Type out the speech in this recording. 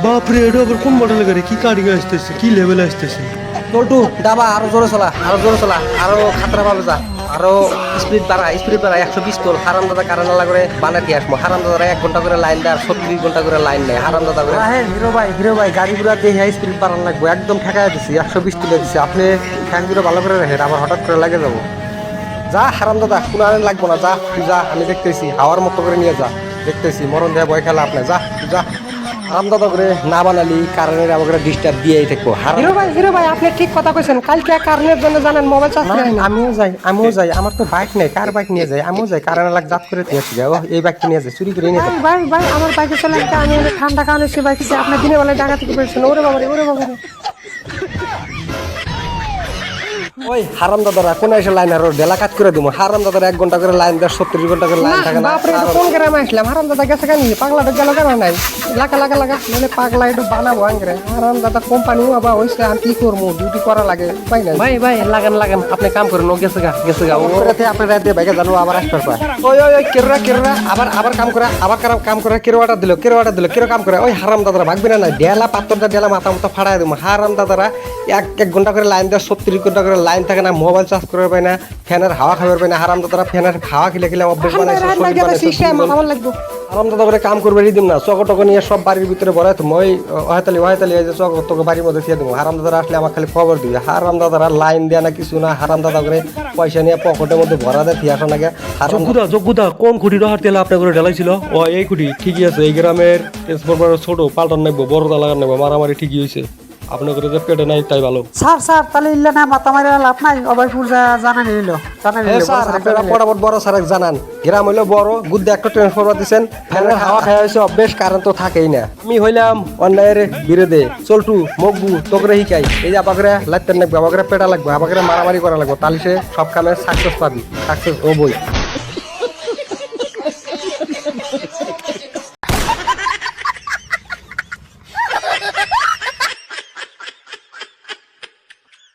বাপরে, এটা আবার কোন মডেলের গাড়ি? কি কাটিং আসতেছে, কি লেভেল আসতেছে? চলটু ডাবা আরো জোরে চলা, আরো জোরে চলা, আরো খাতরা ভাবে যা, আরো স্পিড বাড়া 120 তোল। হারাম দাদা কারণ করে বানাতে আসবো। হারাম দাদারা 1 ঘন্টা করে লাইন দেয়, 37 ঘন্টা করে লাইন নেয়। হারাম দাদা করে হ্যাঁ হিরো ভাই গাড়ি গুলা দেখে স্পিড বাড়ানো লাগবে। একদম ঠেকাই দিছি, 120 তুলে দিছি। আপনি ফ্যানগুলো ভালো করে রাখেন, আবার হঠাৎ করে লাগে যাবো। যা হারাম দাদা, কোনো আরেন লাগবো না, যা তুই যা, আমি দেখতেছি। হাওয়ার মতো করে নিয়ে যা, দেখতেছি। মরণ দেয়া ভয় খেলা আপনি, যা তুই যা। হারাম দাদা করে না বানালি কারণের আমাকে ডিস্টার্ব দিয়েই থাকবো। হিরো ভাই আপনি ঠিক কথা কইছেন। কালকে কারণের জন্য জানেন মোবাইল চার্জ নাই। আমিও যাই। আমার তো বাইক নেই, কার বাইক নিয়ে যাই? আমিও যাই, কারণ লাগ জাত করে দিয়েছি। এই বাইকটা নিয়ে যাই, চুরি করে নিয়ে যাই। ভাই আমার বাইকে চলে একটা, আমি ঠান্ডা কারণে সে বাইক আপনার দিনের বেলায় ঢাকা থেকে পেয়েছেন। ওরে বাবা রে। ওই হারাম দাদারা কোন এসে লাইন আর ডেলা কাজ করে দিব। হারাম দাদারা 1 ঘন্টা করে লাইন দেয়, 37 ঘন্টা করে লাইন থাকে না। বাপরে, এটা কোন গ্রামে আসলাম? হারাম দাদা গেছে কেন? পাগলাটা গেল কেন নাই? লাগা মানে পাগলা একটু বানাবো আঙ্গরে। হারাম দাদা কোম্পানিও আবার হয়েছে, আমি কি করবো? ডিউটি করা লাগে, উপায় নাই। ভাই লাগান আপনি কাম করেন। ও গেছে গা ওরাতে আপনি রাতে বাইকে জানো আবার আসতে পারে। ওই কেররা আবার কাম করে, আবার কাম করে। কেরোটা দিল কেরো কাম করে। ওই হারাম দাদারা ভাগবি না ডেলা পাত্রটা ডেলা মাথা মতো ফাড়াই দেবো। হারাম দাদারা 1 ঘন্টা করে লাইন দেয়, 37 ঘন্টা করে লাইন থাকে না। মোবাইল চার্জ করবে পাই না, ফ্যানের হাওয়া খাবার পাই না। হারাম দাদারা ফ্যানের হাওয়া খেলে অভ্যেস বানাইছে। হারাম দাদা করে কাম করবে দিম না। চকটক নিয়ে সব বাড়ির ভিতরে ভরাই তুমি। ওই ওহাতালি চকটক বাড়ির মধ্যে দিয়ে দেবো। হারাম দাদারা আসলে আমার খালি খবর দিবে। হারাম দাদারা লাইন দেয় না, কিছু না। হারাম দাদা করে পয়সা নিয়ে পকেটের মধ্যে ভরা দেয়, ফিরে আসা নাকি। যোগ্যতা কোন খুঁটি হার তেলা আপনার করে ঢালাইছিল? ও এই খুঁটি ঠিকই আছে। এই গ্রামের ট্রান্সফরমার ছোট পাল্টান নেবো, বড়টা লাগান নেবো। মারামারি ঠিকই হয়েছে। আপনার করে যে পেটে নাই তাই ভালো। স্যার তাহলে ইল্লা না মাথা মারি লাভ নাই। অবাইপুর জানা নিল আপনারা পরাবর বড় স্যার জানান। গ্রাম হইলো বড়, গুদ্দে একটা ট্রান্সফরমার দিচ্ছেন, ফ্যানের হাওয়া খাওয়া হয়েছে অভ্যেস, কারণ তো থাকেই না। আমি হইলাম অন্যায়ের বিরোধে। চলটু মগবু তোকে শিখাই। এই যে আবাকরে লাইতেন লাগবে, আবাকরে পেটা লাগবে, আবাকরে মারামারি করা লাগবে। তাহলে সে সব কামে সাকসেস পাবি, সাকসেস হবই।